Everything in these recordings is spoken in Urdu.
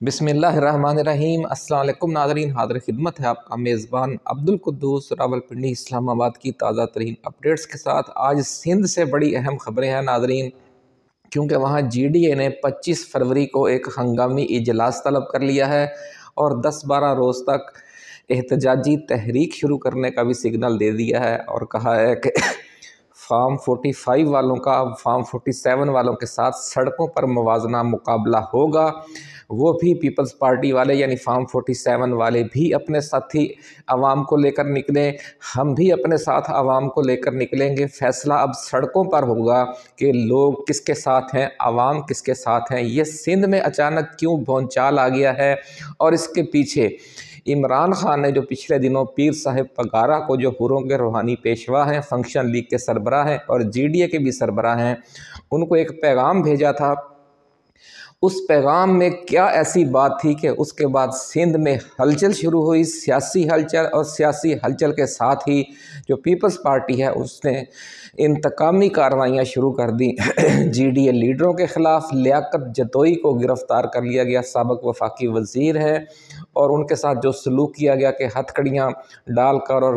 بسم اللہ الرحمن الرحیم۔ السلام علیکم ناظرین، حاضر خدمت ہے آپ کا میزبان عبدالقدوس راولپنڈی اسلام آباد کی تازہ ترین اپڈیٹس کے ساتھ۔ آج سندھ سے بڑی اہم خبریں ہیں ناظرین، کیونکہ وہاں جی ڈی اے نے 25 فروری کو ایک ہنگامی اجلاس طلب کر لیا ہے اور 10-12 روز تک احتجاجی تحریک شروع کرنے کا بھی سگنل دے دیا ہے، اور کہا ہے کہ فارم 45 والوں کا فارم 47 والوں کے ساتھ سڑکوں پر موازنہ مقابلہ ہوگا۔ وہ بھی پیپلز پارٹی والے یعنی فارم 47 والے بھی اپنے ساتھی عوام کو لے کر نکلیں، ہم بھی اپنے ساتھ عوام کو لے کر نکلیں گے۔ فیصلہ اب سڑکوں پر ہوگا کہ لوگ کس کے ساتھ ہیں، عوام کس کے ساتھ ہیں۔ یہ سندھ میں اچانک کیوں بھونچال آ گیا ہے، اور اس کے پیچھے عمران خان نے جو پچھلے دنوں پیر صاحب پگارا کو، جو حوروں کے روحانی پیشوا ہیں، فنکشن لیگ کے سربراہ ہیں اور جی ڈی اے کے بھی سربراہ ہیں، ان کو ایک پیغام بھیجا تھا۔ اس پیغام میں کیا ایسی بات تھی کہ اس کے بعد سندھ میں ہلچل شروع ہوئی، سیاسی ہلچل، اور سیاسی ہلچل کے ساتھ ہی جو پیپلز پارٹی ہے اس نے انتقامی کارروائیاں شروع کر دیں۔ جی ڈی اے لیڈروں کے خلاف لیاقت جتوئی کو گرفتار کر لیا گیا، سابق وفاقی وزیر ہے، اور ان کے ساتھ جو سلوک کیا گیا کہ ہتھ کڑیاں ڈال کر اور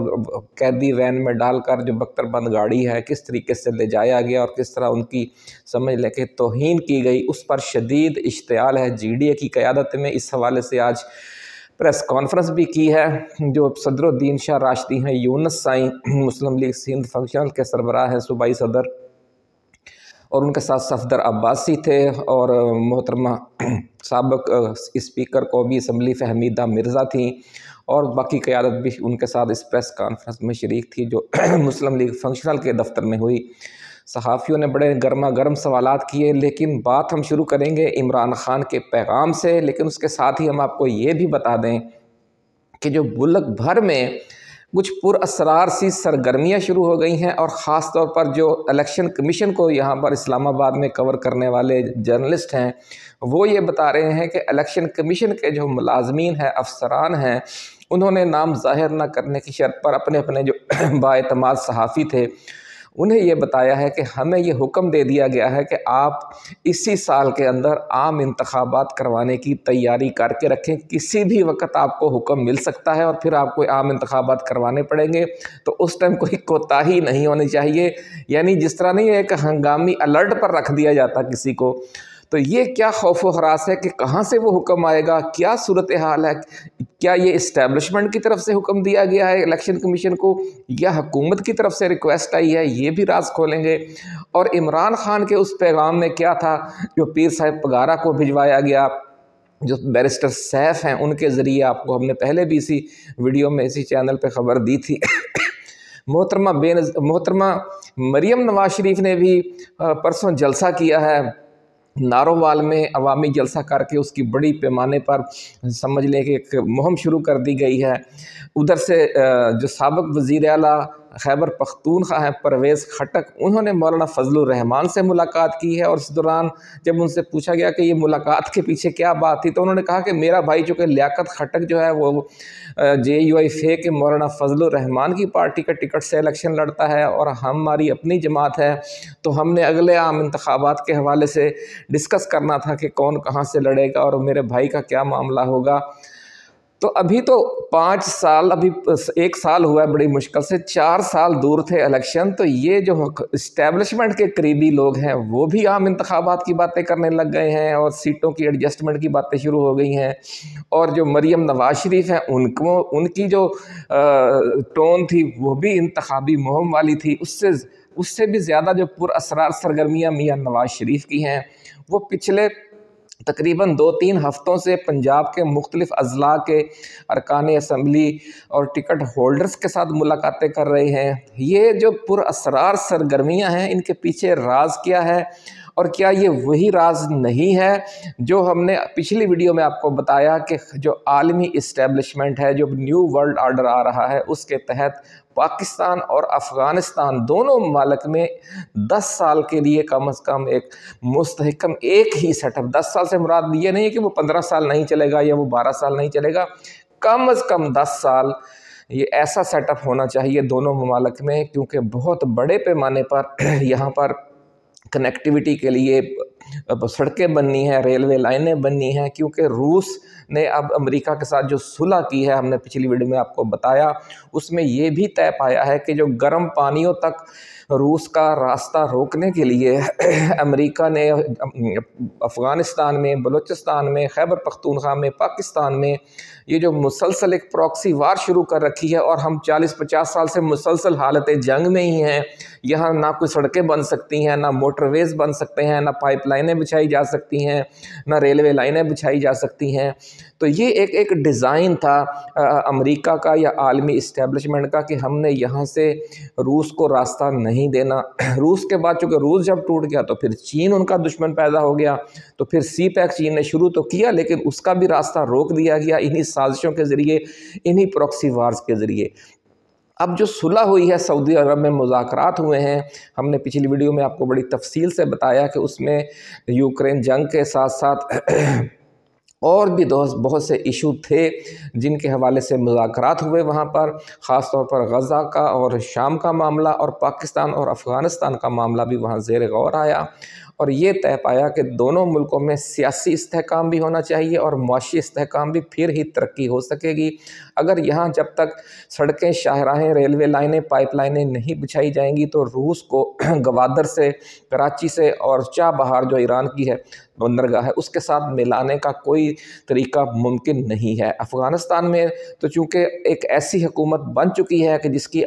قیدی وین میں ڈال کر جو بختر بند گاڑی ہے کس طریقے سے لے جایا گیا اور کس طرح ان کی سمجھ لے کہ توہین کی گئی، اس پر شدید اشتعال ہے جی ڈی اے کی قیادت میں۔ اس حوالے سے آج پریس کانفرنس بھی کی ہے۔ جو صدر الدین شاہ راشدی ہیں، یونس سائیں مسلم لیگ سندھ فنکشنل کے سربراہ ہیں، صوبائی صدر، اور ان کے ساتھ صفدر عباسی تھے، اور محترمہ سابق اسپیکر قومی اسمبلی فہمیدہ مرزا تھیں، اور باقی قیادت بھی ان کے ساتھ اس پریس کانفرنس میں شریک تھی جو مسلم لیگ فنکشنل کے دفتر میں ہوئی۔ صحافیوں نے بڑے گرما گرم سوالات کیے، لیکن بات ہم شروع کریں گے عمران خان کے پیغام سے، لیکن اس کے ساتھ ہی ہم آپ کو یہ بھی بتا دیں کہ جو ملک بھر میں کچھ پر اسرار سی سرگرمیاں شروع ہو گئی ہیں، اور خاص طور پر جو الیکشن کمیشن کو یہاں پر اسلام آباد میں کور کرنے والے جرنلسٹ ہیں، وہ یہ بتا رہے ہیں کہ الیکشن کمیشن کے جو ملازمین ہیں، افسران ہیں، انہوں نے نام ظاہر نہ کرنے کی شرط پر اپنے جو بااعتماد صحافی تھے انہیں یہ بتایا ہے کہ ہمیں یہ حکم دے دیا گیا ہے کہ آپ اسی سال کے اندر عام انتخابات کروانے کی تیاری کر کے رکھیں، کسی بھی وقت آپ کو حکم مل سکتا ہے اور پھر آپ کو عام انتخابات کروانے پڑیں گے، تو اس ٹائم کوئی کوتاہی نہیں ہونی چاہیے۔ یعنی جس طرح نہیں ایک ہنگامی الرٹ پر رکھ دیا جاتا کسی کو، تو یہ کیا خوف و ہراس ہے کہ کہاں سے وہ حکم آئے گا، کیا صورتحال ہے، کیا یہ اسٹیبلشمنٹ کی طرف سے حکم دیا گیا ہے الیکشن کمیشن کو، یا حکومت کی طرف سے ریکویسٹ آئی ہے، یہ بھی راز کھولیں گے۔ اور عمران خان کے اس پیغام میں کیا تھا جو پیر صاحب پگارا کو بھجوایا گیا، جو بیرسٹر سیف ہیں ان کے ذریعے، آپ کو ہم نے پہلے بھی اسی ویڈیو میں اسی چینل پہ خبر دی تھی۔ محترمہ مریم نواز شریف نے بھی پرسوں جلسہ کیا ہے نارووال میں، عوامی جلسہ کر کے اس کی بڑی پیمانے پر سمجھ لیں کہ ایک مہم شروع کر دی گئی ہے۔ ادھر سے جو سابق وزیر اعلیٰ خیبر پختونخوا ہیں پرویز خٹک، انہوں نے مولانا فضل الرحمان سے ملاقات کی ہے، اور اس دوران جب ان سے پوچھا گیا کہ یہ ملاقات کے پیچھے کیا بات تھی، تو انہوں نے کہا کہ میرا بھائی چونکہ لیاقت خٹک جو ہے وہ جے یو آئی فے کے مولانا فضل الرحمان کی پارٹی کا ٹکٹ سے الیکشن لڑتا ہے، اور ہماری اپنی جماعت ہے، تو ہم نے اگلے عام انتخابات کے حوالے سے ڈسکس کرنا تھا کہ کون کہاں سے لڑے گا اور میرے بھائی کا کیا معاملہ ہوگا۔ تو ابھی تو 5 سال، ابھی 1 سال ہوا ہے بڑی مشکل سے، 4 سال دور تھے الیکشن، تو یہ جو اسٹیبلشمنٹ کے قریبی لوگ ہیں وہ بھی عام انتخابات کی باتیں کرنے لگ گئے ہیں، اور سیٹوں کی ایڈجسٹمنٹ کی باتیں شروع ہو گئی ہیں، اور جو مریم نواز شریف ہیں ان کی جو ٹون تھی وہ بھی انتخابی مہم والی تھی، اس سے بھی زیادہ جو پر اسرار سرگرمیاں میاں نواز شریف کی ہیں، وہ پچھلے تقریباً 2-3 ہفتوں سے پنجاب کے مختلف اضلاع کے ارکان اسمبلی اور ٹکٹ ہولڈرز کے ساتھ ملاقاتیں کر رہے ہیں۔ یہ جو پر اسرار سرگرمیاں ہیں، ان کے پیچھے راز کیا ہے، اور کیا یہ وہی راز نہیں ہے جو ہم نے پچھلی ویڈیو میں آپ کو بتایا کہ جو عالمی اسٹیبلشمنٹ ہے، جو نیو ورلڈ آرڈر آ رہا ہے، اس کے تحت پاکستان اور افغانستان دونوں ممالک میں 10 سال کے لیے کم از کم ایک مستحکم ایک ہی سیٹ اپ، 10 سال سے مراد یہ نہیں ہے کہ وہ 15 سال نہیں چلے گا یا وہ 12 سال نہیں چلے گا، کم از کم 10 سال یہ ایسا سیٹ اپ ہونا چاہیے دونوں ممالک میں، کیونکہ بہت بڑے پیمانے پر یہاں پر کنیکٹیویٹی کے لیے سڑکیں بننی ہیں، ریلوے لائنیں بننی ہیں، کیونکہ روس نے اب امریکہ کے ساتھ جو صلح کی ہے، ہم نے پچھلی ویڈیو میں آپ کو بتایا، اس میں یہ بھی طے پایا ہے کہ جو گرم پانیوں تک روس کا راستہ روکنے کے لیے امریکہ نے افغانستان میں، بلوچستان میں، خیبر پختونخوا میں، پاکستان میں یہ جو مسلسل ایک پراکسی وار شروع کر رکھی ہے، اور ہم 40-50 سال سے مسلسل حالت جنگ میں ہی ہیں۔ یہاں نہ کوئی سڑکیں بن سکتی ہیں، نہ موٹر ویز بن سکتے ہیں، نہ پائپ لائنیں بچھائی جا سکتی ہیں، نہ ریلوے لائنیں بچھائی جا سکتی ہیں۔ تو یہ ایک ڈیزائن تھا امریکہ کا یا عالمی اسٹیبلشمنٹ کا کہ ہم نے یہاں سے روس کو راستہ نہیں دینا۔ روس کے بعد چونکہ روس جب ٹوٹ گیا تو پھر چین ان کا دشمن پیدا ہو گیا، تو پھر سی پیک چین نے شروع تو کیا، لیکن اس کا بھی راستہ روک دیا گیا انہی سازشوں کے ذریعے، انہی پراکسی وارز کے ذریعے۔ اب جو صلح ہوئی ہے، سعودی عرب میں مذاکرات ہوئے ہیں، ہم نے پچھلی ویڈیو میں آپ کو بڑی تفصیل سے بتایا کہ اس میں یوکرین جنگ کے ساتھ ساتھ اور بھی بہت سے ایشو تھے جن کے حوالے سے مذاکرات ہوئے وہاں پر، خاص طور پر غزہ کا اور شام کا معاملہ اور پاکستان اور افغانستان کا معاملہ بھی وہاں زیر غور آیا، اور یہ طے پایا کہ دونوں ملکوں میں سیاسی استحکام بھی ہونا چاہیے اور معاشی استحکام بھی، پھر ہی ترقی ہو سکے گی۔ اگر یہاں جب تک سڑکیں، شاہراہیں، ریلوے لائنیں، پائپ لائنیں نہیں بچھائی جائیں گی تو روس کو گوادر سے، کراچی سے اور چابہار جو ایران کی ہے بندرگاہ ہے، اس کے ساتھ ملانے کا کوئی طریقہ ممکن نہیں ہے۔ افغانستان میں تو چونکہ ایک ایسی حکومت بن چکی ہے کہ جس کی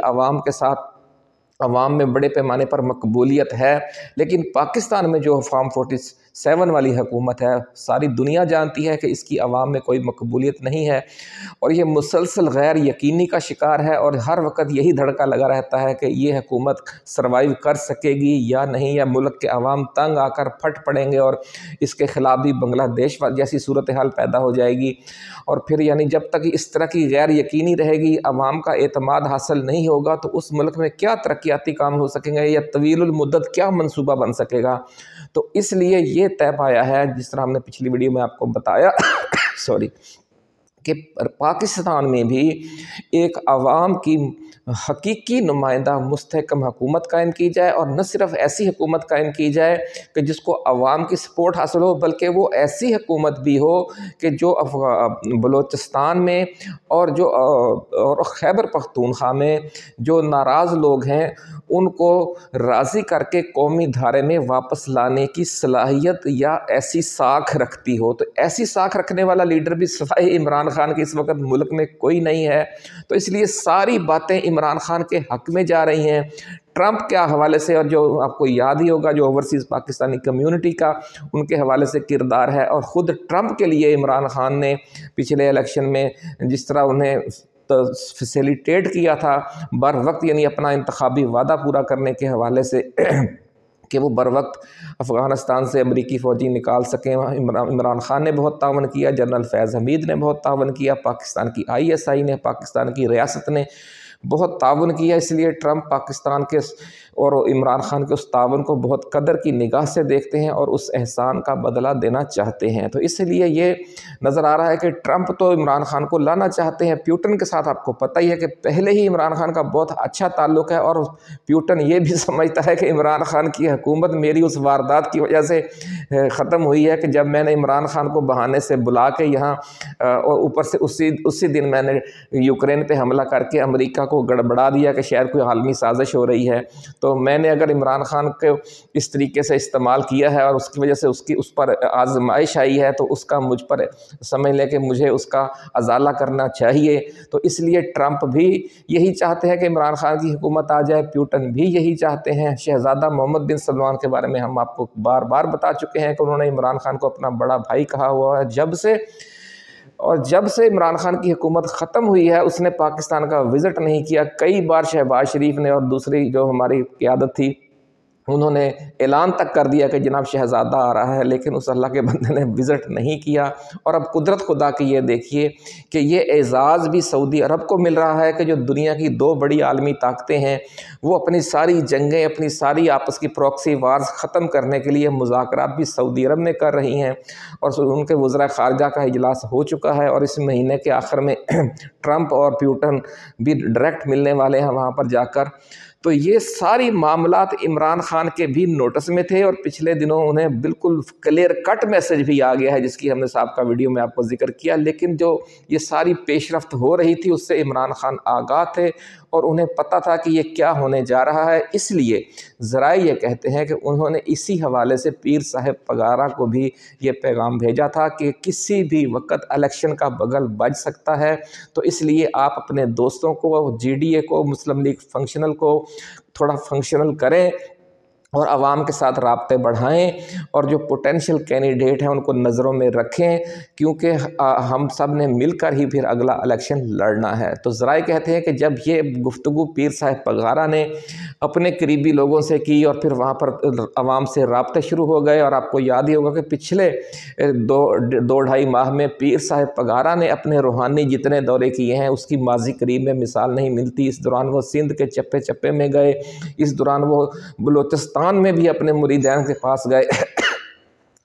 عوام میں بڑے پیمانے پر مقبولیت ہے، لیکن پاکستان میں جو فارم 47 والی حکومت ہے، ساری دنیا جانتی ہے کہ اس کی عوام میں کوئی مقبولیت نہیں ہے، اور یہ مسلسل غیر یقینی کا شکار ہے، اور ہر وقت یہی دھڑکا لگا رہتا ہے کہ یہ حکومت سروائیو کر سکے گی یا نہیں، یا ملک کے عوام تنگ آ کر پھٹ پڑیں گے اور اس کے خلاف بھی بنگلہ دیش جیسی صورتحال پیدا ہو جائے گی۔ اور پھر یعنی جب تک اس طرح کی غیر یقینی رہے گی، عوام کا اعتماد حاصل نہیں ہوگا، تو اس ملک میں کیا ترقیاتی کام ہو سکیں گے، یا طویل المدت کیا منصوبہ بن سکے گا۔ تو اس لیے یہ طے پایا ہے، جس طرح ہم نے پچھلی ویڈیو میں آپ کو بتایا کہ پاکستان میں بھی ایک عوام کی حقیقی نمائندہ مستحکم حکومت قائم کی جائے، اور نہ صرف ایسی حکومت قائم کی جائے کہ جس کو عوام کی سپورٹ حاصل ہو، بلکہ وہ ایسی حکومت بھی ہو کہ جو بلوچستان میں اور خیبر پختونخوا میں جو ناراض لوگ ہیں ان کو راضی کر کے قومی دھارے میں واپس لانے کی صلاحیت یا ایسی ساکھ رکھتی ہو۔ تو ایسی ساکھ رکھنے والا لیڈر بھی سوائے عمران خان کے اس وقت ملک میں کوئی نہیں ہے، تو اس لیے ساری باتیں عمران خان کے حق میں جا رہی ہیں۔ ٹرمپ کے حوالے سے، اور جو آپ کو یاد ہی ہوگا جو اوورسیز پاکستانی کمیونٹی کا ان کے حوالے سے کردار ہے، اور خود ٹرمپ کے لیے عمران خان نے پچھلے الیکشن میں جس طرح انہیں فیسیلیٹیٹ کیا تھا بر وقت، یعنی اپنا انتخابی وعدہ پورا کرنے کے حوالے سے کہ وہ بر وقت افغانستان سے امریکی فوجی نکال سکیں، عمران خان نے بہت تعاون کیا، جنرل فیض حمید نے بہت تعاون کیا، پاکستان کی ISI نے، پاکستان کی ریاست نے بہت تعاون کیا۔ اس لیے ٹرمپ پاکستان کے اور عمران خان کے اس تعاون کو بہت قدر کی نگاہ سے دیکھتے ہیں اور اس احسان کا بدلہ دینا چاہتے ہیں۔ تو اس لیے یہ نظر آ رہا ہے کہ ٹرمپ تو عمران خان کو لانا چاہتے ہیں۔ پیوٹن کے ساتھ آپ کو پتہ ہی ہے کہ پہلے ہی عمران خان کا بہت اچھا تعلق ہے، اور پیوٹن یہ بھی سمجھتا ہے کہ عمران خان کی حکومت میری اس واردات کی وجہ سے ختم ہوئی ہے کہ جب میں نے عمران خان کو بہانے سے بلا کے یہاں، اور اوپر سے اسی دن میں نے یوکرین پہ حملہ کر کے امریکہ کو گڑبڑا دیا کہ شاید کوئی عالمی سازش ہو رہی ہے، تو میں نے اگر عمران خان کو اس طریقے سے استعمال کیا ہے اور اس کی وجہ سے اس پر آزمائش آئی ہے، تو اس کا مجھ پر سمجھ لیں کہ مجھے اس کا ازالہ کرنا چاہیے۔ تو اس لیے ٹرمپ بھی یہی چاہتے ہیں کہ عمران خان کی حکومت آ جائے، پیوٹن بھی یہی چاہتے ہیں۔ شہزادہ محمد بن سلمان کے بارے میں ہم آپ کو بار بار بتا چکے ہیں کہ انہوں نے عمران خان کو اپنا بڑا بھائی کہا ہوا ہے جب سے عمران خان کی حکومت ختم ہوئی ہے اس نے پاکستان کا وزٹ نہیں کیا۔ کئی بار شہباز شریف نے اور دوسری جو ہماری قیادت تھی انہوں نے اعلان تک کر دیا کہ جناب شہزادہ آ رہا ہے، لیکن اس اللہ کے بندے نے وزٹ نہیں کیا۔ اور اب قدرت خدا کی یہ دیکھیے کہ یہ اعزاز بھی سعودی عرب کو مل رہا ہے کہ جو دنیا کی دو بڑی عالمی طاقتیں ہیں وہ اپنی ساری جنگیں، اپنی ساری آپس کی پراکسی وارز ختم کرنے کے لیے مذاکرات بھی سعودی عرب میں کر رہی ہیں، اور ان کے وزراء خارجہ کا اجلاس ہو چکا ہے، اور اس مہینے کے آخر میں ٹرمپ اور پیوٹن بھی ڈائریکٹ ملنے والے ہیں وہاں پر جا کر۔ تو یہ ساری معاملات عمران خان کے بھی نوٹس میں تھے، اور پچھلے دنوں انہیں بالکل کلیئر کٹ میسج بھی آ گیا ہے جس کی ہم نے سابقہ ویڈیو میں آپ کو ذکر کیا، لیکن جو یہ ساری پیش رفت ہو رہی تھی اس سے عمران خان آگاہ تھے اور انہیں پتہ تھا کہ یہ کیا ہونے جا رہا ہے۔ اس لیے ذرائع یہ کہتے ہیں کہ انہوں نے اسی حوالے سے پیر صاحب پگارا کو بھی یہ پیغام بھیجا تھا کہ کسی بھی وقت الیکشن کا بغل بج سکتا ہے، تو اس لیے آپ اپنے دوستوں کو، جی ڈی اے کو، مسلم لیگ فنکشنل کو تھوڑا فنکشنل کریں اور عوام کے ساتھ رابطے بڑھائیں، اور جو پوٹینشیل کینڈیڈیٹ ہیں ان کو نظروں میں رکھیں، کیونکہ ہم سب نے مل کر ہی پھر اگلا الیکشن لڑنا ہے۔ تو ذرائع کہتے ہیں کہ جب یہ گفتگو پیر صاحب پگارا نے اپنے قریبی لوگوں سے کی اور پھر وہاں پر عوام سے رابطے شروع ہو گئے، اور آپ کو یاد ہی ہوگا کہ پچھلے دو ڈھائی ماہ میں پیر صاحب پگارا نے اپنے روحانی جتنے دورے کیے ہیں اس کی ماضی قریب میں مثال نہیں ملتی۔ اس دوران وہ سندھ کے چپے چپے میں گئے، اس دوران وہ بلوچستان میں بھی اپنے مریدین کے پاس گئے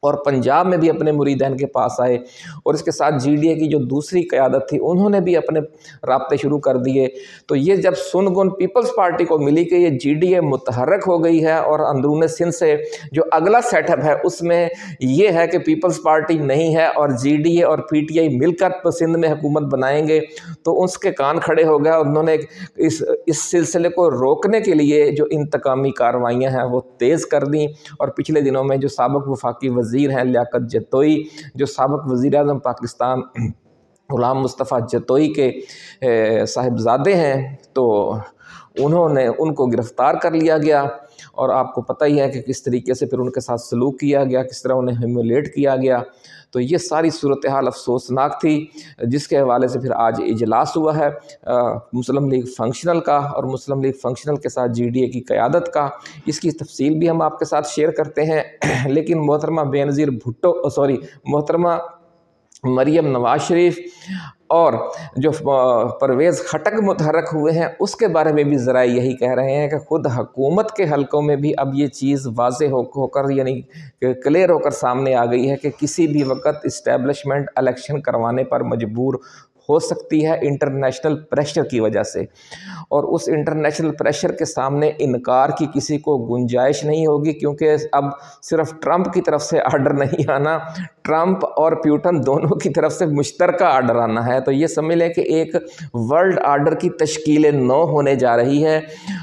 اور پنجاب میں بھی اپنے مریدین کے پاس آئے، اور اس کے ساتھ جی ڈی اے کی جو دوسری قیادت تھی انہوں نے بھی اپنے رابطے شروع کر دیے۔ تو یہ جب سن گن پیپلز پارٹی کو ملی کہ یہ جی ڈی اے متحرک ہو گئی ہے اور اندرون سندھ سے جو اگلا سیٹ اپ ہے اس میں یہ ہے کہ پیپلز پارٹی نہیں ہے اور جی ڈی اے اور پی ٹی آئی مل کر سندھ میں حکومت بنائیں گے، تو اس کے کان کھڑے ہو گئے، اور انہوں نے اس سلسلے کو روکنے کے لیے جو انتقامی کارروائیاں ہیں وہ تیز کر دیں۔ اور پچھلے دنوں میں جو سابق وفاقی وزیر ہیں لیاقت جتوئی، جو سابق وزیر اعظم پاکستان غلام مصطفیٰ جتوئی کے صاحبزادے ہیں، تو ان کو گرفتار کر لیا گیا، اور آپ کو پتہ ہی ہے کہ کس طریقے سے پھر ان کے ساتھ سلوک کیا گیا، کس طرح انہیں ہیومیلیٹ کیا گیا۔ تو یہ ساری صورتحال افسوسناک تھی، جس کے حوالے سے پھر آج اجلاس ہوا ہے مسلم لیگ فنکشنل کا، اور مسلم لیگ فنکشنل کے ساتھ جی ڈی اے کی قیادت کا۔ اس کی تفصیل بھی ہم آپ کے ساتھ شیئر کرتے ہیں، لیکن محترمہ بینظیر محترمہ مریم نواز شریف اور جو پرویز خٹک متحرک ہوئے ہیں اس کے بارے میں بھی ذرائع یہی کہہ رہے ہیں کہ خود حکومت کے حلقوں میں بھی اب یہ چیز واضح ہو کر یعنی کلیئر ہو کر سامنے آ گئی ہے کہ کسی بھی وقت اسٹیبلشمنٹ الیکشن کروانے پر مجبور ہو سکتی ہے انٹرنیشنل پریشر کی وجہ سے، اور اس انٹرنیشنل پریشر کے سامنے انکار کی کسی کو گنجائش نہیں ہوگی، کیونکہ اب صرف ٹرمپ کی طرف سے آرڈر نہیں آنا، ٹرمپ اور پیوٹن دونوں کی طرف سے مشترکہ آرڈر آنا ہے۔ تو یہ سمجھ لیں کہ ایک ورلڈ آرڈر کی تشکیل نو ہونے جا رہی ہے،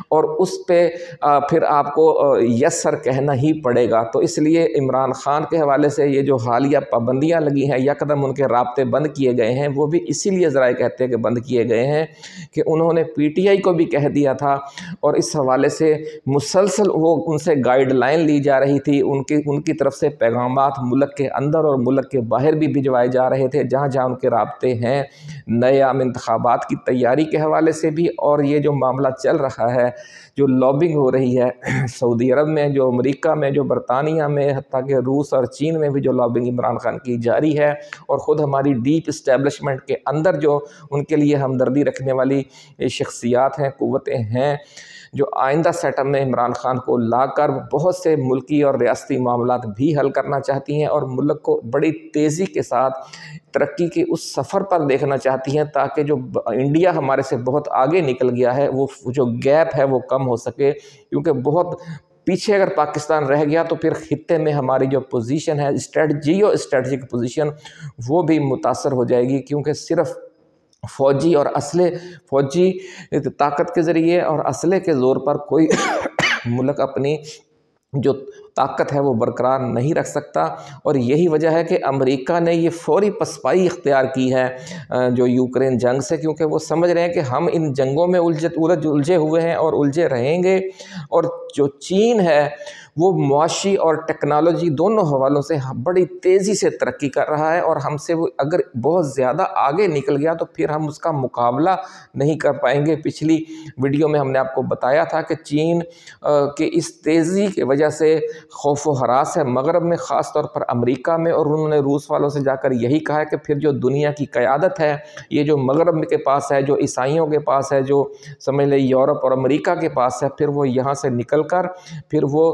اور اس پہ پھر آپ کو یس سر کہنا ہی پڑے گا۔ تو اس لیے عمران خان کے حوالے سے یہ جو حالیہ پابندیاں لگی ہیں، یکدم ان کے رابطے بند کیے گئے ہیں، وہ بھی اسی لیے ذرائع کہتے ہیں کہ بند کیے گئے ہیں کہ انہوں نے پی ٹی آئی کو بھی کہہ دیا تھا، اور اس حوالے سے مسلسل وہ ان سے گائیڈ لائن لی جا رہی تھی، ان کی طرف سے پیغامات ملک کے اندر اور ملک کے باہر بھی بھجوائے جا رہے تھے، جہاں جہاں ان کے رابطے ہیں نئے عام انتخابات کی تیاری کے حوالے سے بھی، اور یہ جو معاملہ چل رہا ہے، جو لابنگ ہو رہی ہے سعودی عرب میں، جو امریکہ میں، جو برطانیہ میں، حتیٰ کہ روس اور چین میں بھی جو لابنگ عمران خان کی جاری ہے، اور خود ہماری ڈیپ اسٹیبلشمنٹ کے اندر جو ان کے لیے ہمدردی رکھنے والی شخصیات ہیں، قوتیں ہیں، جو آئندہ سیٹ اپ میں عمران خان کو لا کر بہت سے ملکی اور ریاستی معاملات بھی حل کرنا چاہتی ہیں، اور ملک کو بڑی تیزی کے ساتھ ترقی کے اس سفر پر دیکھنا چاہتی ہیں، تاکہ جو انڈیا ہمارے سے بہت آگے نکل گیا ہے وہ جو گیپ ہے وہ کم ہو سکے، کیونکہ بہت پیچھے اگر پاکستان رہ گیا تو پھر خطے میں ہماری جو پوزیشن ہے اسٹریٹجک پوزیشن وہ بھی متاثر ہو جائے گی، کیونکہ صرف فوجی طاقت کے ذریعے اور اسلحے کے زور پر کوئی ملک اپنی جو طاقت ہے وہ برقرار نہیں رکھ سکتا، اور یہی وجہ ہے کہ امریکہ نے یہ فوری پسپائی اختیار کی ہے جو یوکرین جنگ سے، کیونکہ وہ سمجھ رہے ہیں کہ ہم ان جنگوں میں الجھے ہوئے ہیں اور الجھے رہیں گے، اور جو چین ہے وہ معاشی اور ٹیکنالوجی دونوں حوالوں سے بڑی تیزی سے ترقی کر رہا ہے، اور ہم سے وہ اگر بہت زیادہ آگے نکل گیا تو پھر ہم اس کا مقابلہ نہیں کر پائیں گے۔ پچھلی ویڈیو میں ہم نے آپ کو بتایا تھا کہ چین کے اس تیزی کی وجہ سے خوف و ہراس ہے مغرب میں، خاص طور پر امریکہ میں، اور انہوں نے روس والوں سے جا کر یہی کہا ہے کہ پھر جو دنیا کی قیادت ہے یہ جو مغرب کے پاس ہے، جو عیسائیوں کے پاس ہے، جو سمجھ لیں یورپ اور امریکہ کے پاس ہے، پھر وہ یہاں سے نکل کر پھر وہ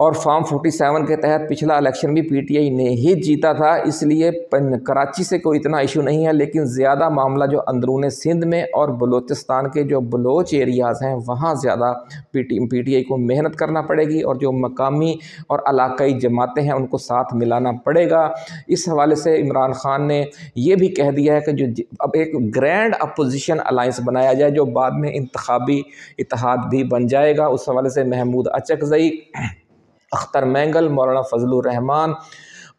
اور فارم 47 کے تحت پچھلا الیکشن بھی پی ٹی آئی نے ہی جیتا تھا، اس لیے کراچی سے کوئی اتنا ایشو نہیں ہے، لیکن زیادہ معاملہ جو اندرون سندھ میں اور بلوچستان کے جو بلوچ ایریاز ہیں وہاں زیادہ پی ٹی آئی کو محنت کرنا پڑے گی، اور جو مقامی اور علاقائی جماعتیں ہیں ان کو ساتھ ملانا پڑے گا۔ اس حوالے سے عمران خان نے یہ بھی کہہ دیا ہے کہ جو اب ایک گرینڈ اپوزیشن الائنس بنایا جائے جو بعد میں انتخابی اتحاد بھی بن جائے گا۔ اس حوالے سے محمود اچکزئی، اختر مینگل، مولانا فضل الرحمان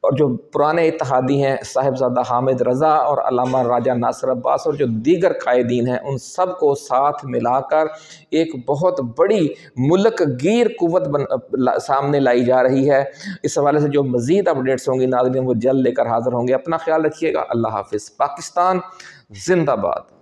اور جو پرانے اتحادی ہیں صاحبزادہ حامد رضا اور علامہ راجہ ناصر عباس اور جو دیگر قائدین ہیں ان سب کو ساتھ ملا کر ایک بہت بڑی ملک گیر قوت سامنے لائی جا رہی ہے۔ اس حوالے سے جو مزید اپڈیٹس ہوں گی ناظرین وہ جلد لے کر حاضر ہوں گے۔ اپنا خیال رکھیے گا۔ اللہ حافظ۔ پاکستان زندہ باد۔